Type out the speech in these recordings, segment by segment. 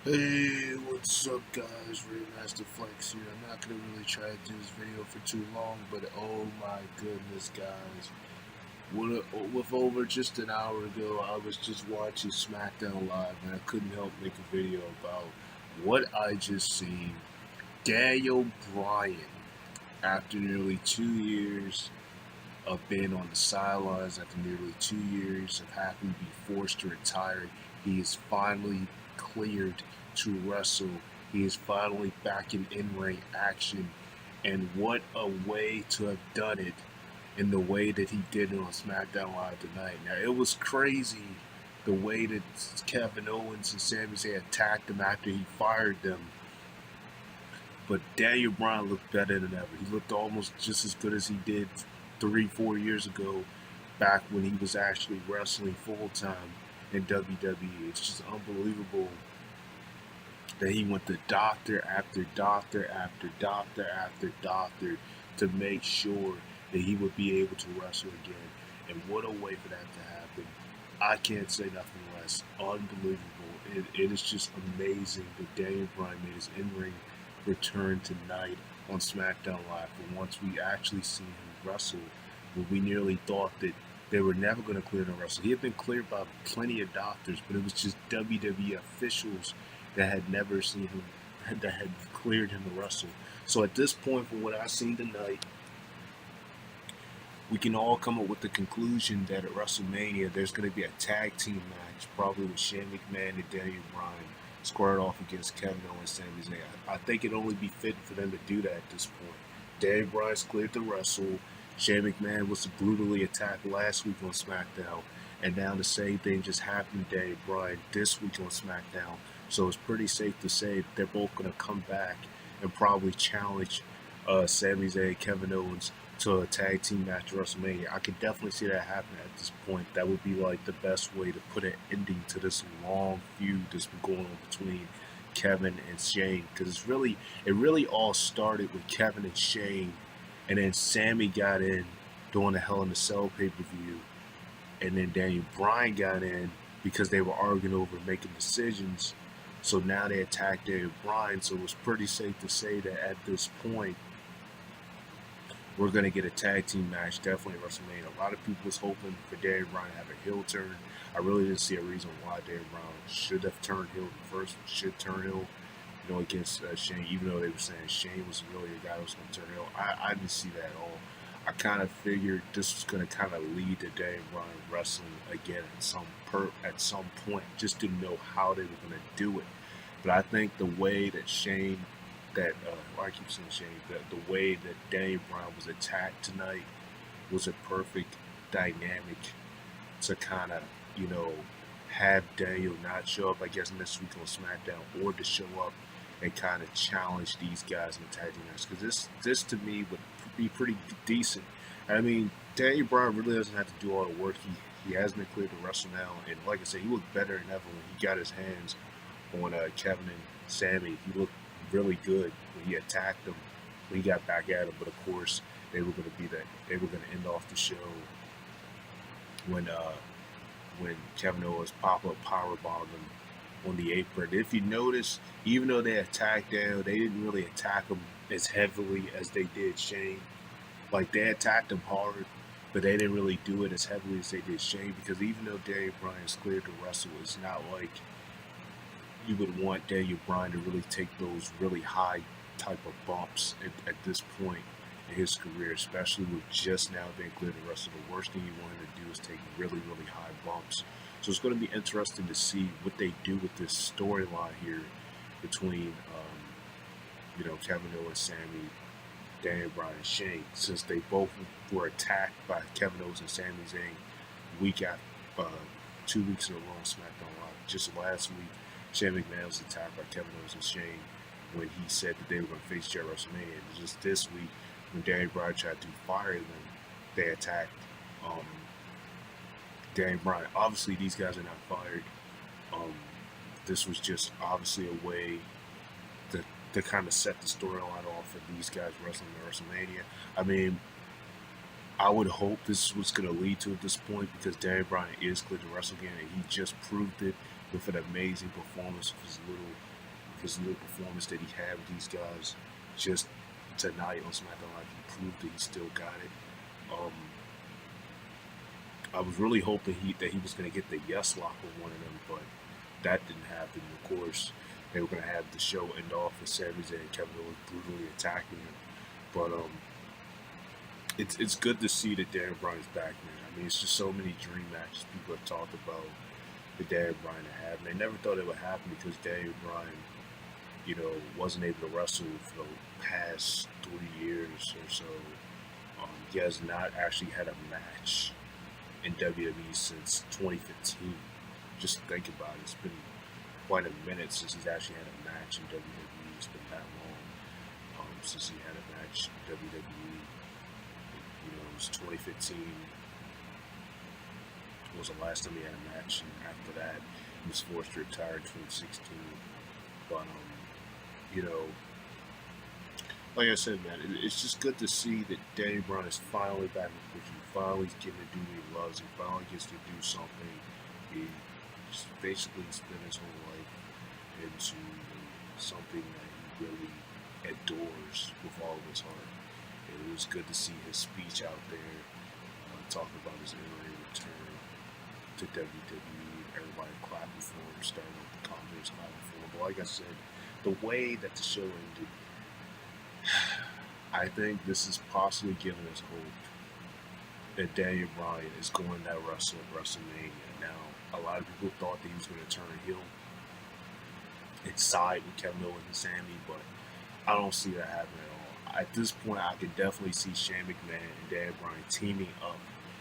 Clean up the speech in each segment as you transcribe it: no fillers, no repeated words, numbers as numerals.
Hey, what's up guys, Master Flex here. I'm not going to really try to do this video for too long, but oh my goodness guys. With over just an hour ago, I was just watching Smackdown Live and I couldn't help make a video about what I just seen. Daniel Bryan, after nearly 2 years of being on the sidelines, after nearly 2 years of having to be forced to retire, he is finally cleared to wrestle. He is finally back in ring action. And what a way to have done it in the way that he did it on SmackDown Live tonight. Now, it was crazy the way that Kevin Owens and Sami Zayn attacked him after he fired them. But Daniel Bryan looked better than ever. He looked almost just as good as he did 3, 4 years ago, back when he was actually wrestling full time in WWE. It's just unbelievable that he went to doctor after doctor after doctor after doctor to make sure that he would be able to wrestle again. And what a way for that to happen. I can't say nothing less. Unbelievable. It is just amazing that Daniel Bryan made his in-ring return tonight on SmackDown Live. For once we actually see him wrestle, where we nearly thought that they were never going to clear him to wrestle. He had been cleared by plenty of doctors, but it was just WWE officials that had never seen him, that had cleared him to wrestle. So at this point, from what I've seen tonight, we can all come up with the conclusion that at WrestleMania there's going to be a tag team match, probably with Shane McMahon and Daniel Bryan squared off against Kevin Owens and Sami Zayn. I think it'd only be fitting for them to do that at this point. Daniel Bryan's cleared to wrestle. Shane McMahon was brutally attacked last week on SmackDown, and now the same thing just happened to Daniel Bryan this week on SmackDown. So it's pretty safe to say that they're both going to come back and probably challenge Sami Zayn, Kevin Owens to a tag team match at WrestleMania. I could definitely see that happening at this point. That would be like the best way to put an ending to this long feud that's been going on between Kevin and Shane. Because it really all started with Kevin and Shane, and then Sammy got in during the Hell in a Cell pay-per-view, and then Daniel Bryan got in because they were arguing over making decisions. So now they attacked Daniel Bryan. So it was pretty safe to say that at this point, we're going to get a tag team match, definitely at WrestleMania. A lot of people was hoping for Daniel Bryan to have a heel turn. I really didn't see a reason why Daniel Bryan should have turned heel first, should turn heel, against Shane, even though they were saying Shane was really the guy who was going to turn heel. I didn't see that at all. I kind of figured this was going to kind of lead to Daniel Bryan wrestling again at some point, just to know how they were going to do it. But I think the way that I keep saying Shane, the way that Daniel Bryan was attacked tonight was a perfect dynamic to kind of, have Daniel not show up, I guess, next week on SmackDown, or to show up and kind of challenge these guys in the tag team match. Because this to me would be pretty decent. I mean, Daniel Bryan really doesn't have to do all the work. He has been cleared to wrestle now, and like I said, he looked better than ever when he got his hands on Kevin and Sami. He looked really good when he attacked them, when he got back at him. But of course, they were going to end off the show when Kevin Owens pop-up powerbombed him on the apron. If you notice, even though they attacked Daniel, they didn't really attack him as heavily as they did Shane. Like, they attacked him hard, but they didn't really do it as heavily as they did Shane, because even though Daniel Bryan is cleared to wrestle, it's not like you would want Daniel Bryan to really take those really high type of bumps at this point in his career, especially with just now being cleared to wrestle. The worst thing you want him to do is take really, really high bumps. So it's going to be interesting to see what they do with this storyline here between, Kevin Owens, Sami, Daniel Bryan, and Shane, since they both were attacked by Kevin Owens and Sami Zayn week after 2 weeks in a row on SmackDown Live. Just last week, Shane McMahon was attacked by Kevin Owens and Shane when he said that they were going to face each other at WrestleMania. And just this week, when Daniel Bryan tried to fire them, they attacked Daniel Bryan. Obviously, these guys are not fired. This was just obviously a way to kind of set the storyline off for these guys wrestling at WrestleMania. I mean, I would hope this is what's going to lead to at this point, because Daniel Bryan is cleared to wrestle again, and he just proved it with an amazing performance of his little his little performance that he had with these guys just tonight on SmackDown Live. He proved that he still got it. Um, I was really hoping that he was going to get the yes lock with one of them, but that didn't happen. Of course, they were going to have the show end off with Sami Zayn and Kevin Owens brutally attacking him. But it's good to see that Daniel Bryan's back, man. I mean, it's just so many dream matches people have talked about the Daniel Bryan to have, and they never thought it would happen because Daniel Bryan, wasn't able to wrestle for the past 3 years or so. He has not actually had a match in WWE since 2015. Just think about it. It's been quite a minute since he's actually had a match in WWE. It's been that long since he had a match in WWE. It was 2015 was the last time he had a match, and after that, he was forced to retire in 2016. But like I said, man, it's just good to see that Daniel Bryan is finally back in the picture. Finally getting to do what he loves. He finally gets to do something. He just basically spent his whole life into something that he really adores with all of his heart. And it was good to see his speech out there talking about his in-ring return to WWE. Everybody clapping for him, starting with the commentators clapping for him. But like I said, the way that the show ended, I think this is possibly giving us hope that Daniel Bryan is going to wrestle at WrestleMania. Now, a lot of people thought that he was going to turn heel and side with Kevin Owens and Sami, but I don't see that happening at all. At this point, I can definitely see Shane McMahon and Daniel Bryan teaming up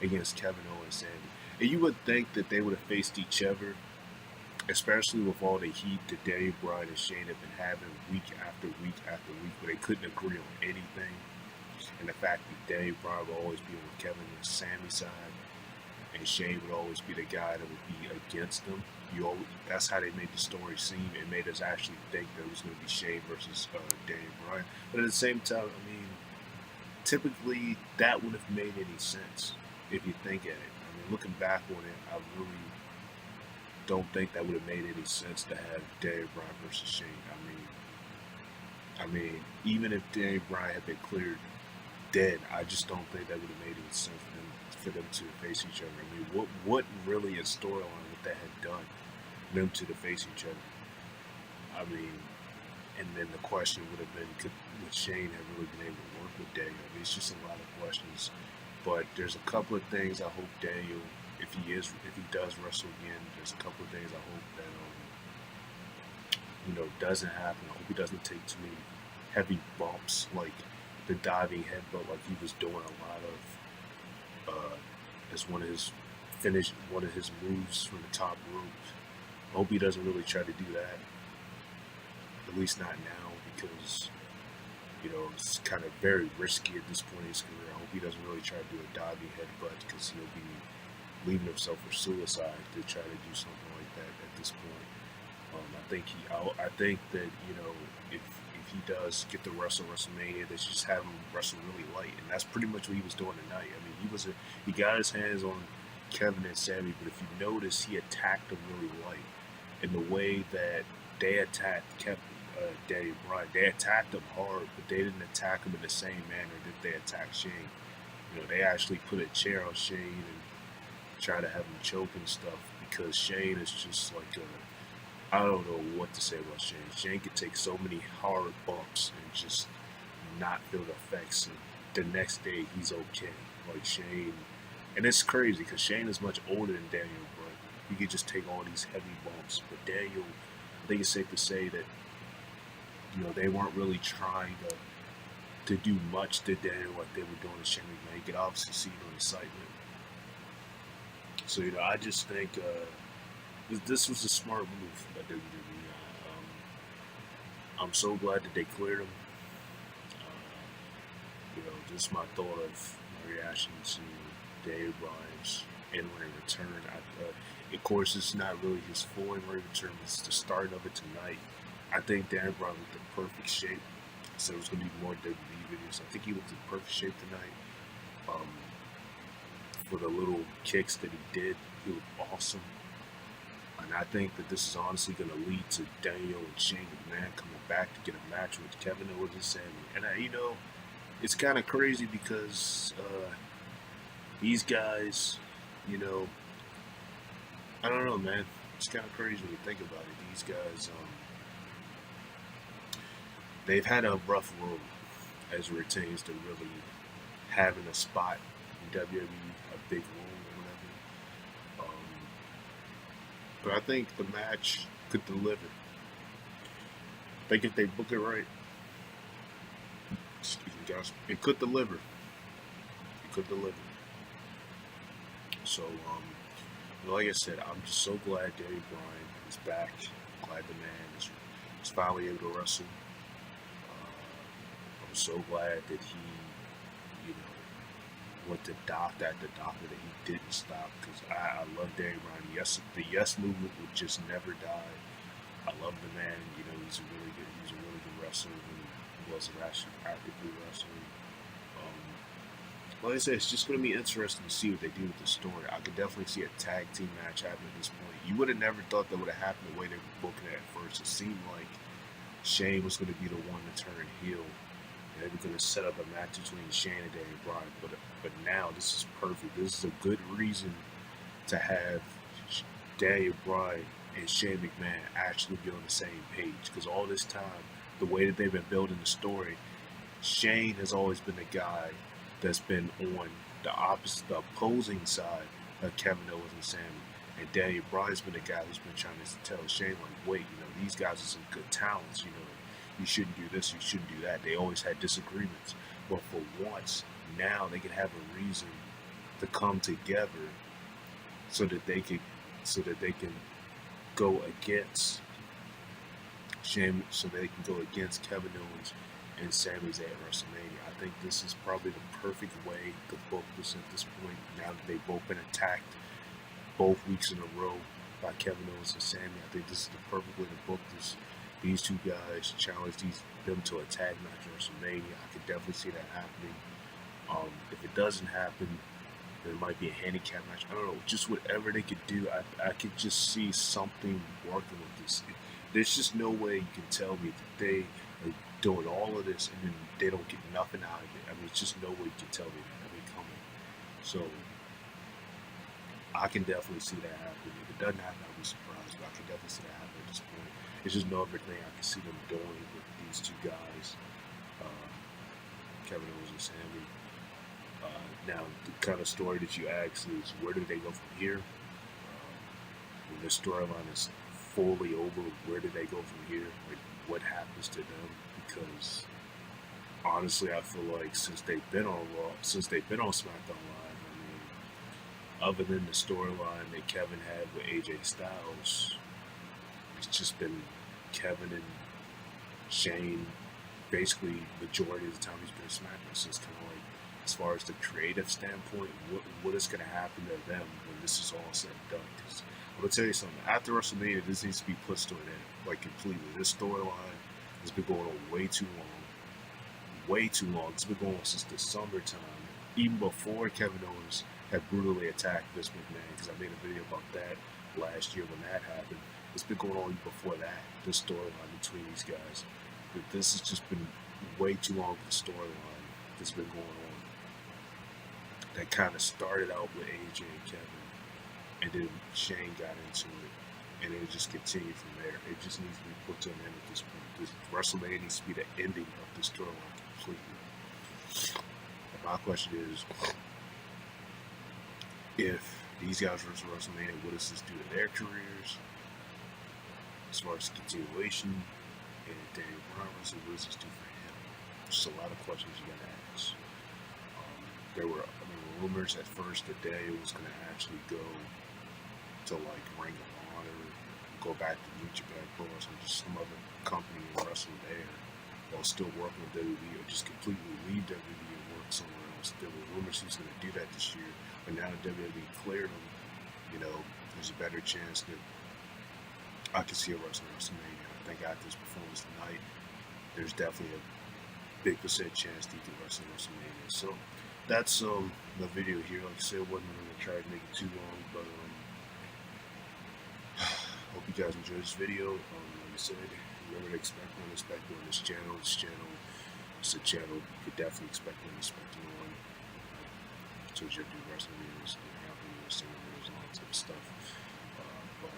against Kevin Owens and Sami. And you would think that they would have faced each other, especially with all the heat that Daniel Bryan and Shane have been having week after week after week, where they couldn't agree on anything. And the fact that Daniel Bryan would always be on Kevin and Sami's side, and Shane would always be the guy that would be against them. That's how they made the story seem. It made us actually think that it was going to be Shane versus Daniel Bryan. But at the same time, I mean, typically that wouldn't have made any sense if you think at it. I mean, looking back on it, I really don't think that would have made any sense to have Daniel Bryan versus Shane. I mean, even if Daniel Bryan had been cleared dead, I just don't think that would have made any sense for them to face each other. I mean, what really a storyline would that have done them to face each other? I mean, and then the question would have been, would Shane have really been able to work with Daniel? I mean, it's just a lot of questions. But there's a couple of things I hope Daniel, if he does wrestle again, there's a couple of things I hope that doesn't happen. I hope he doesn't take too many heavy bumps, like the diving headbutt, like he was doing a lot of as one of his moves from the top rope. I hope he doesn't really try to do that, at least not now, because it's kind of very risky at this point in his career. I hope he doesn't really try to do a diving headbutt, because he'll be leaving himself for suicide to try to do something like that at this point. I think that if he does get to wrestle WrestleMania, they should just have him wrestle really light, and that's pretty much what he was doing tonight. I mean, he got his hands on Kevin and Sami, but if you notice, he attacked them really light. And the way that they attacked Daniel Bryan, they attacked him hard, but they didn't attack him in the same manner that they attacked Shane. They actually put a chair on Shane and try to have him choke and stuff, because Shane is just like I don't know what to say about Shane. Shane could take so many hard bumps and just not feel the effects, and the next day he's okay. Like Shane, and it's crazy because Shane is much older than Daniel, but he could just take all these heavy bumps. But Daniel, I think it's safe to say that they weren't really trying to do much to Daniel like they were doing to Shane McMahon. You could obviously see it on the site. So I just think this was a smart move by WWE. I'm so glad that they cleared him. Just my thought of my reaction to Daniel Bryan's in-ring return. Of course, it's not really his full in-ring return. It's the start of it tonight. I think Daniel Bryan looked in perfect shape. So there's going to be more WWE videos. I think he looked in perfect shape tonight. For the little kicks that he did, he looked awesome. And I think that this is honestly going to lead to Daniel and Shane McMahon coming back to get a match with Kevin Owens and Sami. And it's kind of crazy because these guys, you know, I don't know, man. It's kind of crazy when you think about it. These guys, they've had a rough road as it pertains to really having a spot in WWE, a big role or whatever. But I think the match could deliver. I think if they book it right, excuse me, guys, it could deliver. It could deliver. So, like I said, I'm just so glad Daniel Bryan is back. Glad the man is finally able to wrestle. I'm so glad that he, went to doctor after doctor, that he didn't stop, because I love Daniel Bryan. Yes, the yes movement would just never die. I love the man. He's a really good wrestler when he wasn't actually actively wrestling. Like I said, it's just going to be interesting to see what they do with the story. I could definitely see a tag team match happen at this point. You would have never thought that would have happened the way they were booking it at first. It seemed like Shane was going to be the one to turn heel, and they were going to set up a match between Shane and Daniel Bryan. But now this is perfect. This is a good reason to have Daniel Bryan and Shane McMahon actually be on the same page. Because all this time, the way that they've been building the story, Shane has always been the guy that's been on the opposing side of Kevin Owens and Sami. And Daniel Bryan's been the guy who's been trying to tell Shane, like, wait, these guys are some good talents, you shouldn't do this, you shouldn't do that. They always had disagreements. But for once, now they can have a reason to come together so that they can go against Shane, so they can go against Kevin Owens and Sami Zayn at WrestleMania. I think this is probably the perfect way to book this at this point. Now that they've both been attacked both weeks in a row by Kevin Owens and Sami, I think this is the perfect way to book this. These two guys, challenge them to a tag match at WrestleMania. I could definitely see that happening. If it doesn't happen, there might be a handicap match. I don't know, just whatever they could do. I could just see something working with this. There's just no way you can tell me that they are doing all of this and then they don't get nothing out of it. I mean, it's just no way you can tell me that. Coming. So I can definitely see that happening. If it doesn't happen, I'll be surprised, but I can definitely see that happening at this point. It's just no other thing I can see them doing with these two guys, Kevin Owens and Sami. Now, the kind of story that you ask is, where do they go from here? When this storyline is fully over, where do they go from here? Like, what happens to them? Because honestly, I feel like since they've been on SmackDown Live, I mean, other than the storyline that Kevin had with AJ Styles, it's just been Kevin and Shane basically majority of the time he's been SmackDown. So it's kind of like, as far as the creative standpoint, what is going to happen to them when this is all said and done? Because I'm going to tell you something. After WrestleMania, this needs to be put to an end, like completely. This storyline has been going on way too long. Way too long. It's been going on since the summertime, even before Kevin Owens had brutally attacked Vince McMahon, because I made a video about that last year when that happened. It's been going on even before that, this storyline between these guys. But this has just been way too long of a storyline that's been going on. That kind of started out with AJ and Kevin, and then Shane got into it, and it just continued from there. It just needs to be put to an end at this point. This WrestleMania needs to be the ending of this storyline completely. And my question is, if these guys wrestle WrestleMania, what does this do to their careers? As far as continuation, and Daniel Bryan wrestling, what does this do for him? Just a lot of questions you gotta ask. There were rumors at first that Daniel was going to actually go to like Ring of Honor, go back to New Japan Pro or some other company and wrestle there, while still working with WWE, or just completely leave WWE and work somewhere else. There were rumors he was going to do that this year, but now that WWE cleared him, there's a better chance that I could see a WrestleMania. I think after his performance tonight, there's definitely a big percent chance that he can wrestle WrestleMania. So that's the video here. Like I said, I wasn't going to try to make it too long, but hope you guys enjoyed this video. Like I said, remember to expect the unexpected on this channel. It's a channel you could definitely expect the unexpected on. So you do wrestling videos, happening, wrestling videos, and all that type of stuff. But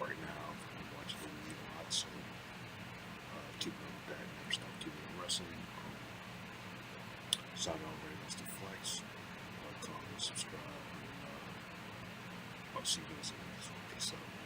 right now, I'm watching the movie a lot, so keep up with that. Never stop keeping on wrestling. Sign out, very nice to Flex. Comment, subscribe, and I'll see you guys in the next one. Peace out.